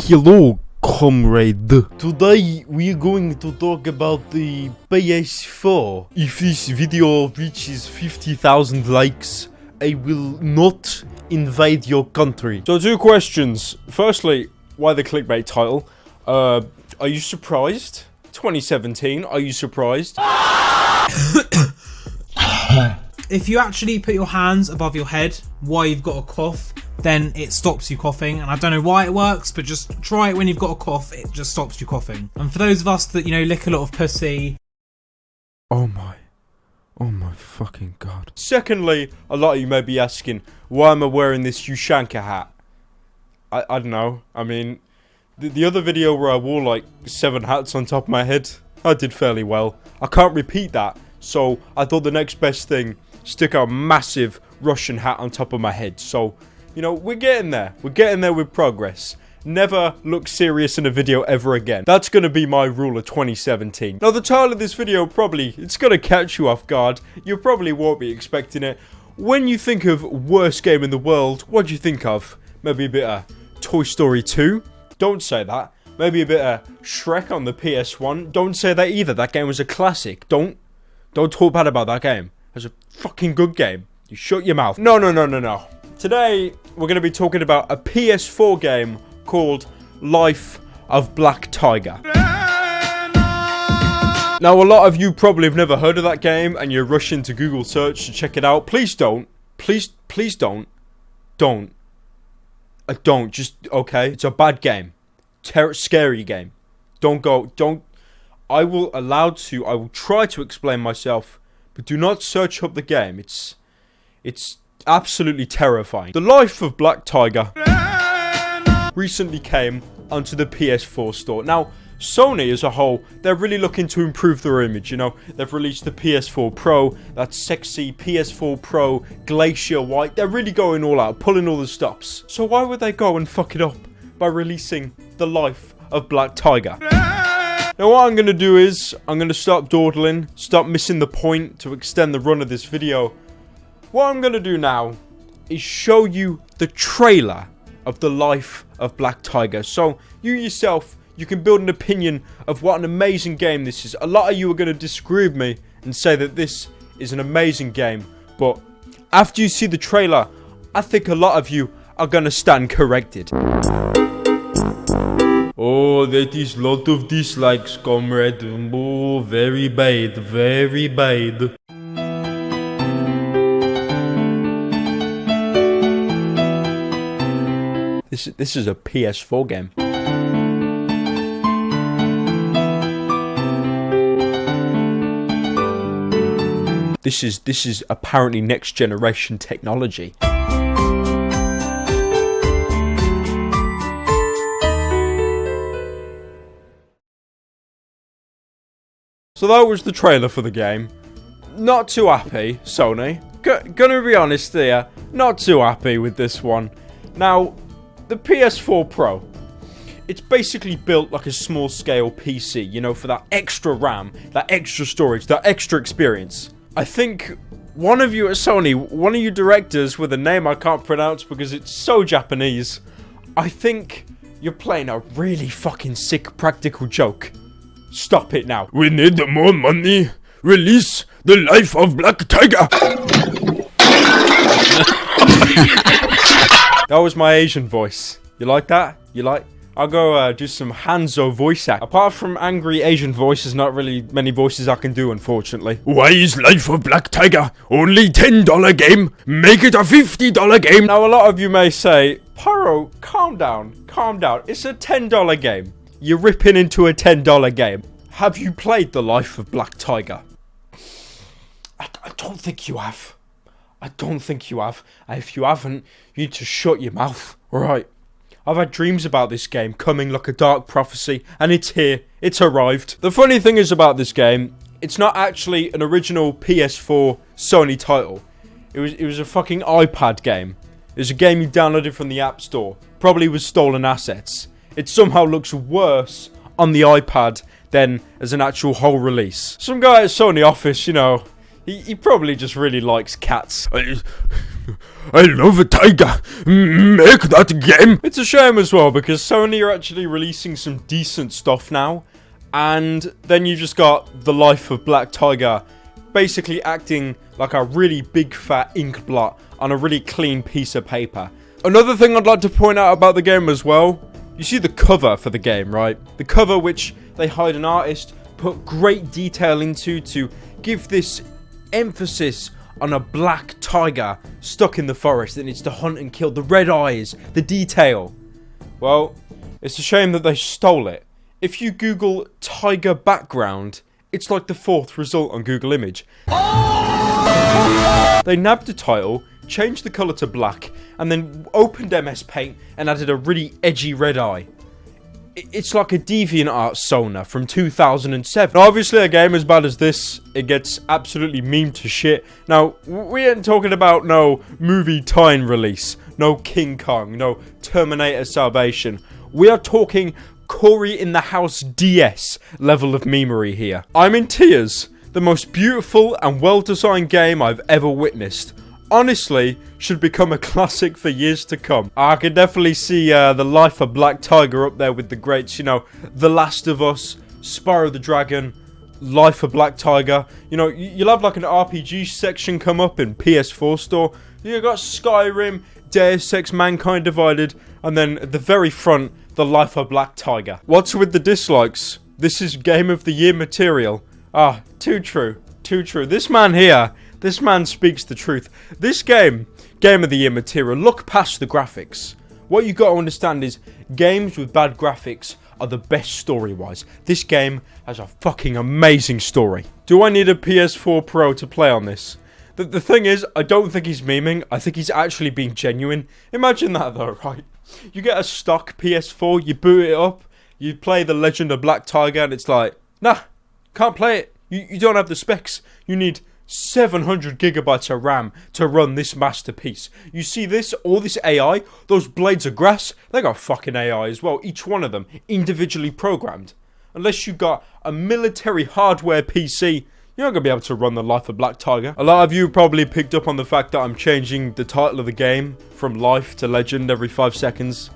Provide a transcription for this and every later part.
Hello, comrade. Today we're going to talk about the PS4. If this video reaches 50,000 likes, I will not invade your country. So 2 questions. Firstly, why the clickbait title? Are you surprised? 2017, are you surprised? If you actually put your hands above your head while you've got a cough, then it stops you coughing. And I don't know why it works, but just try it when you've got a cough. It just stops you coughing. And for those of us that, you know, lick a lot of pussy. Oh my fucking god. Secondly, a lot of you may be asking, why am I wearing this Ushanka hat? I don't know. I mean, the other video where I wore like 7 hats on top of my head, I did fairly well. I can't repeat that, so I thought the next best thing, stick a massive Russian hat on top of my head. So, you know, we're getting there. We're getting there with progress. Never look serious in a video ever again. That's going to be my rule of 2017. Now, the title of this video it's going to catch you off guard. You probably won't be expecting it. When you think of worst game in the world, what do you think of? Maybe a bit of Toy Story 2? Don't say that. Maybe a bit of Shrek on the PS1? Don't say that either. That game was a classic. Don't talk bad about that game. It's a fucking good game. You shut your mouth. No. Today, we're going to be talking about a PS4 game called Life of Black Tiger. Now, a lot of you probably have never heard of that game and you're rushing to Google search to check it out. Please don't. Please don't. Don't. Just, okay? It's a bad game. Scary game. I will try to explain myself, but do not search up the game. It's absolutely terrifying. The Life of Black Tiger recently came onto the PS4 store. Now, Sony as a whole, they're really looking to improve their image, you know. They've released the PS4 Pro, that sexy PS4 Pro glacier white. They're really going all out, pulling all the stops. So why would they go and fuck it up by releasing The Life of Black Tiger? Now what I'm going to do is, I'm going to stop dawdling, stop missing the point to extend the run of this video. What I'm going to do now is show you the trailer of The Life of Black Tiger. So you yourself, you can build an opinion of what an amazing game this is. A lot of you are going to disagree with me and say that this is an amazing game. But after you see the trailer, I think a lot of you are going to stand corrected. Oh, that is a lot of dislikes, comrade. Oh, very bad, very bad. This is a PS4 game. This is apparently next generation technology. So that was the trailer for the game. Not too happy, Sony. Gonna be honest here, not too happy with this one. Now, the PS4 Pro, it's basically built like a small scale PC, you know, for that extra RAM, that extra storage, that extra experience. I think one of you at Sony, one of you directors with a name I can't pronounce because it's so Japanese, I think you're playing a really fucking sick practical joke. Stop it now. We need more money. Release The Life of Black Tiger. That was my Asian voice. You like that? I'll go do some Hanzo voice act. Apart from angry Asian voices, not really many voices I can do, unfortunately. Why is Life of Black Tiger only $10 game? Make it a $50 game. Now, a lot of you may say, Pyro, calm down. It's a $10 game. You're ripping into a $10 game. Have you played The Life of Black Tiger? I don't think you have. And if you haven't, you need to shut your mouth. Alright. I've had dreams about this game coming like a dark prophecy, and it's here. It's arrived. The funny thing is about this game, it's not actually an original PS4 Sony title. It was a fucking iPad game. It was a game you downloaded from the App Store. Probably with stolen assets. It somehow looks worse on the iPad than as an actual whole release. Some guy at Sony office, you know, He probably just really likes cats. I love a tiger. Make that game. It's a shame as well because Sony are actually releasing some decent stuff now. And then you just got The Life of Black Tiger basically acting like a really big fat ink blot on a really clean piece of paper. Another thing I'd like to point out about the game as well. You see the cover for the game, right? The cover which they hired an artist, put great detail into to give this emphasis on a black tiger stuck in the forest that needs to hunt and kill. The red eyes, the detail. Well, it's a shame that they stole it. If you Google tiger background, it's like the 4th result on Google Image. They nabbed the title, changed the colour to black, and then opened MS Paint and added a really edgy red eye. It's like a DeviantArt Sona from 2007. Now, obviously, a game as bad as this, it gets absolutely memed to shit. Now, we ain't talking about no movie time release, no King Kong, no Terminator Salvation. We are talking Corey in the House DS level of memery here. I'm in tears. The most beautiful and well-designed game I've ever witnessed. Honestly, should become a classic for years to come. I can definitely see The Life of Black Tiger up there with the greats. You know, The Last of Us, Spyro the Dragon, Life of Black Tiger. You know, you'll have like an RPG section come up in PS4 store. You got Skyrim, Deus Ex Mankind Divided, and then at the very front, The Life of Black Tiger. What's with the dislikes? This is Game of the Year material. Ah, too true. Too true. This man here, this man speaks the truth. This Game of the Year material, look past the graphics. What you got to understand is, games with bad graphics are the best story-wise. This game has a fucking amazing story. Do I need a PS4 Pro to play on this? The thing is, I don't think he's memeing. I think he's actually being genuine. Imagine that though, right? You get a stock PS4, you boot it up, you play The Legend of Black Tiger, and it's like, nah, can't play it. You don't have the specs. You need 700 gigabytes of RAM to run this masterpiece. You see this, all this AI, those blades of grass, they got fucking AI as well. Each one of them individually programmed. Unless you got a military hardware PC, you're not going to be able to run The Life of Black Tiger. A lot of you probably picked up on the fact that I'm changing the title of the game from Life to Legend every 5 seconds.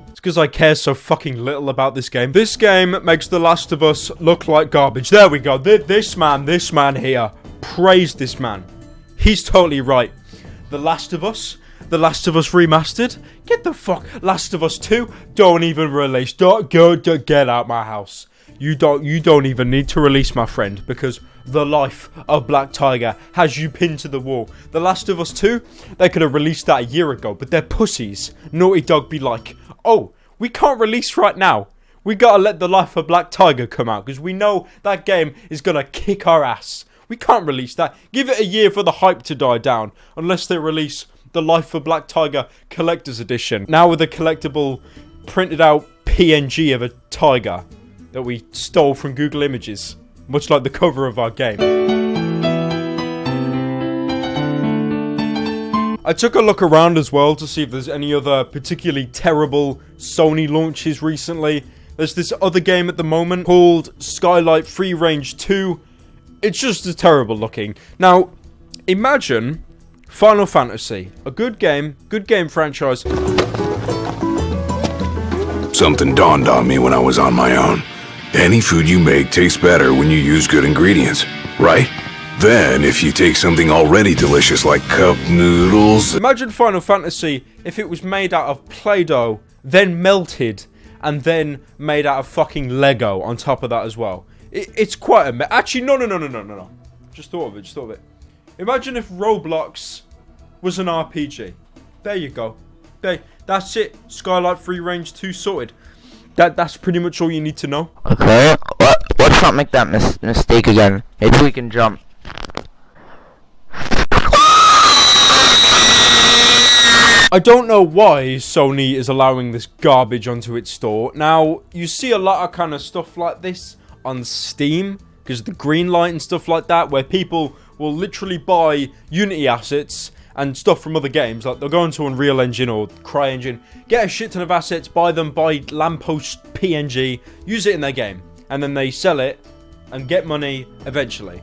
It's because I care so fucking little about this game. This game makes The Last of Us look like garbage. There we go. This man here. Praise this man. He's totally right. The Last of Us remastered. Get the fuck. Last of Us 2. Don't even release. Don't get out my house. You don't even need to release, my friend, because The Life of Black Tiger has you pinned to the wall. The Last of Us 2, they could have released that a year ago, but they're pussies. Naughty Dog be like, oh, we can't release right now. We gotta let The Life of Black Tiger come out, because we know that game is gonna kick our ass. We can't release that. Give it a year for the hype to die down, unless they release The Life of Black Tiger Collector's Edition. Now with a collectible printed out PNG of a tiger that we stole from Google Images, much like the cover of our game. I took a look around as well to see if there's any other particularly terrible Sony launches recently. There's this other game at the moment called Skylight Free Range 2. It's just as terrible looking. Now, imagine Final Fantasy, a good game franchise. Something dawned on me when I was on my own. Any food you make tastes better when you use good ingredients, right? Then, if you take something already delicious like cup noodles... Imagine Final Fantasy if it was made out of Play-Doh, then melted, and then made out of fucking Lego on top of that as well. It's quite a... Actually, no. Just thought of it. Imagine if Roblox was an RPG. There you go. That's it. Skylight Free Range 2 sorted. That's pretty much all you need to know. Okay, let's not make that mistake again. Maybe we can jump. I don't know why Sony is allowing this garbage onto its store. Now, you see a lot of kind of stuff like this on Steam, because of the green light and stuff like that, where people will literally buy Unity assets and stuff from other games. Like, they'll go into Unreal Engine or CryEngine, get a shit ton of assets, buy lamppost PNG, use it in their game, and then they sell it and get money eventually.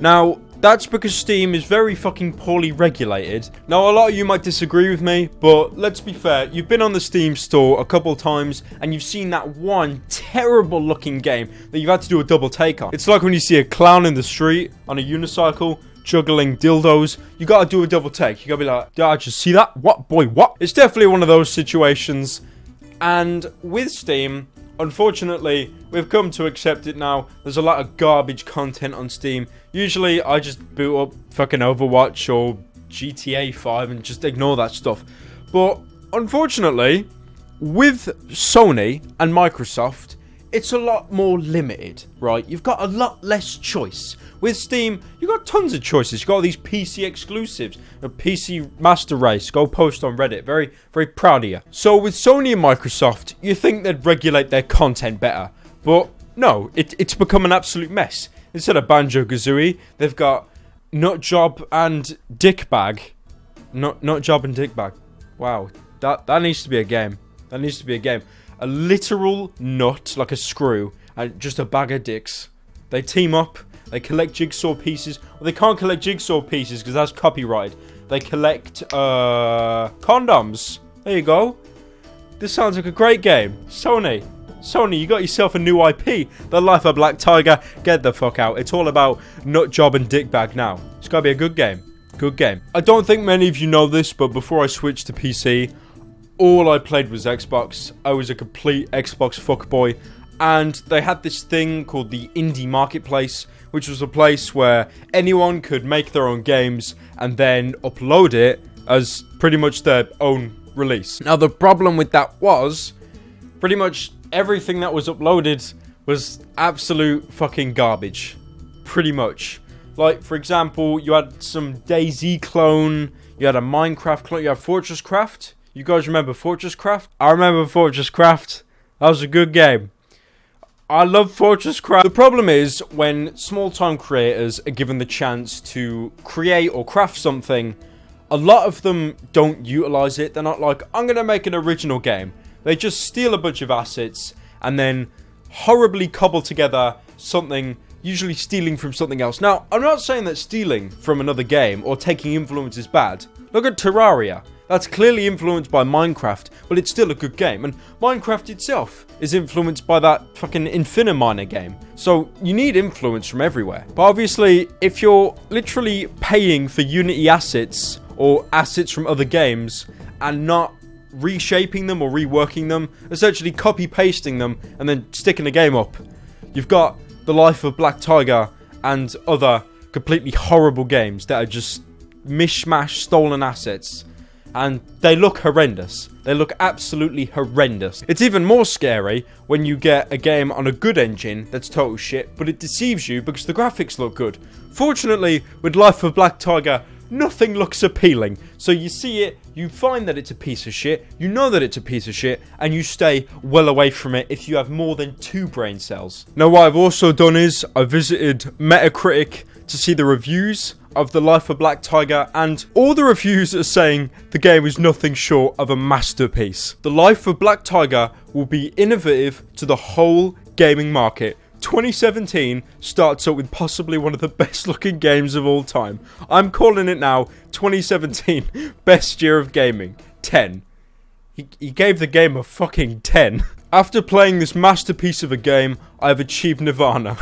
Now, That's because Steam is very fucking poorly regulated. Now, a lot of you might disagree with me, but let's be fair. You've been on the Steam store a couple times, and you've seen that one terrible looking game that you've had to do a double take on. It's like when you see a clown in the street on a unicycle, juggling dildos. You gotta do a double take. You gotta be like, did I just see that? What? Boy, what? It's definitely one of those situations. And with Steam, unfortunately, we've come to accept it now. There's a lot of garbage content on Steam. Usually, I just boot up fucking Overwatch or GTA 5 and just ignore that stuff. But, unfortunately, with Sony and Microsoft, it's a lot more limited, right? You've got a lot less choice. With Steam, you've got tons of choices. You've got all these PC exclusives. A PC Master Race. Go post on Reddit. Very, very proud of you. So with Sony and Microsoft, you think they'd regulate their content better. But no, it's become an absolute mess. Instead of Banjo-Kazooie, they've got Nutjob and Dickbag. Nutjob and Dickbag. Wow, that needs to be a game. That needs to be a game. A literal nut, like a screw, and just a bag of dicks. They team up, they collect jigsaw pieces. Well, they can't collect jigsaw pieces because that's copyright. They collect, condoms. There you go. This sounds like a great game. Sony, you got yourself a new IP. The Life of Black Tiger. Get the fuck out. It's all about Nutjob and Dickbag now. It's gotta be a good game. Good game. I don't think many of you know this, but before I switched to PC, all I played was Xbox. I was a complete Xbox fuckboy. And they had this thing called the Indie Marketplace, which was a place where anyone could make their own games and then upload it as pretty much their own release. Now, the problem with that was pretty much everything that was uploaded was absolute fucking garbage. Pretty much. Like, for example, you had some DayZ clone, you had a Minecraft clone, you had Fortress Craft. You guys remember Fortress Craft? I remember Fortress Craft. That was a good game. I love Fortress Craft. The problem is when small-time creators are given the chance to create or craft something, a lot of them don't utilize it. They're not like, I'm going to make an original game. They just steal a bunch of assets and then horribly cobble together something, usually stealing from something else. Now, I'm not saying that stealing from another game or taking influence is bad. Look at Terraria. That's clearly influenced by Minecraft, but it's still a good game. And Minecraft itself is influenced by that fucking Infiniminer game. So you need influence from everywhere. But obviously, if you're literally paying for Unity assets or assets from other games and not reshaping them or reworking them, essentially copy-pasting them and then sticking the game up, you've got The Life of Black Tiger and other completely horrible games that are just mishmash stolen assets. And they look horrendous. They look absolutely horrendous. It's even more scary when you get a game on a good engine that's total shit, but it deceives you because the graphics look good. Fortunately, with Life of Black Tiger, nothing looks appealing. So you see it, you find that it's a piece of shit, you know that it's a piece of shit, and you stay well away from it if you have more than 2 brain cells. Now, what I've also done is I visited Metacritic to see the reviews of The Life of Black Tiger, and all the reviews are saying the game is nothing short of a masterpiece. The Life of Black Tiger will be innovative to the whole gaming market. 2017 starts up with possibly one of the best looking games of all time. I'm calling it now. 2017 best year of gaming. 10. He gave the game a fucking 10. After playing this masterpiece of a game, I have achieved nirvana.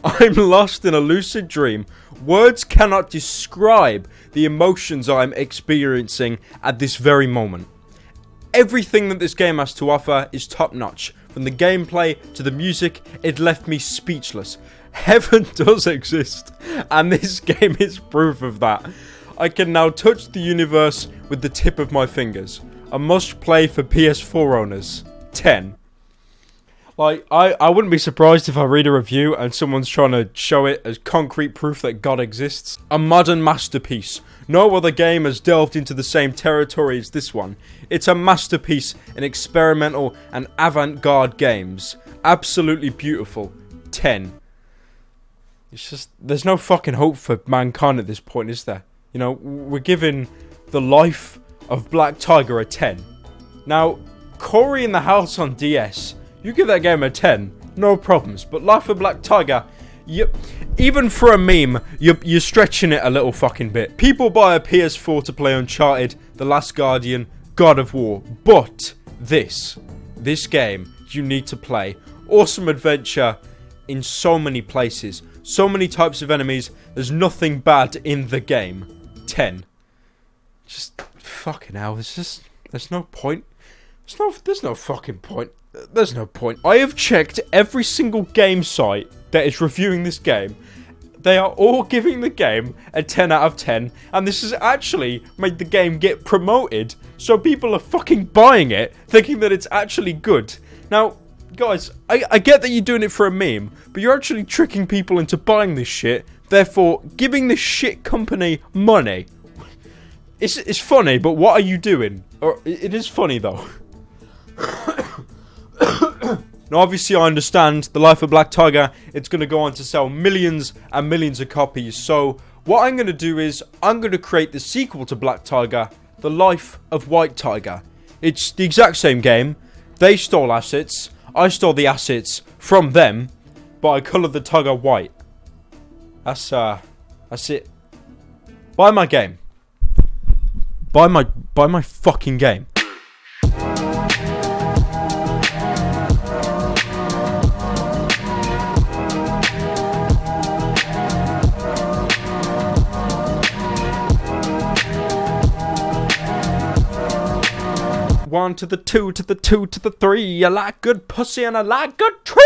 I'm lost in a lucid dream. Words cannot describe the emotions I'm experiencing at this very moment. Everything that this game has to offer is top notch. From the gameplay to the music, it left me speechless. Heaven does exist, and this game is proof of that. I can now touch the universe with the tip of my fingers. A must play for PS4 owners. 10. Like, I wouldn't be surprised if I read a review and someone's trying to show it as concrete proof that God exists. A modern masterpiece. No other game has delved into the same territory as this one. It's a masterpiece in experimental and avant-garde games. Absolutely beautiful. 10. It's just, there's no fucking hope for mankind at this point, is there? You know, we're giving The Life of Black Tiger a 10. Now, Corey in the House on DS, you give that game a 10, no problems. But Life of Black Tiger, Yep. Even for a meme, you're stretching it a little fucking bit. People buy a PS4 to play Uncharted, The Last Guardian, God of War. But this game, you need to play. Awesome adventure in so many places. So many types of enemies. There's nothing bad in the game. 10. Just fucking hell. There's no point. There's no fucking point. There's no point. I have checked every single game site that is reviewing this game. They are all giving the game a 10 out of 10. And this has actually made the game get promoted. So people are fucking buying it, thinking that it's actually good. Now, guys, I get that you're doing it for a meme, but you're actually tricking people into buying this shit. Therefore, giving this shit company money. It's funny, but what are you doing? Or it is funny though. Now, obviously, I understand The Life of Black Tiger. It's going to go on to sell millions and millions of copies. So, what I'm going to do is, I'm going to create the sequel to Black Tiger, The Life of White Tiger. It's the exact same game. They stole assets. I stole the assets from them, but I coloured the tiger white. That's it. Buy my game. Buy my fucking game. One to the two to the two to the three. I like good pussy and I like good tree.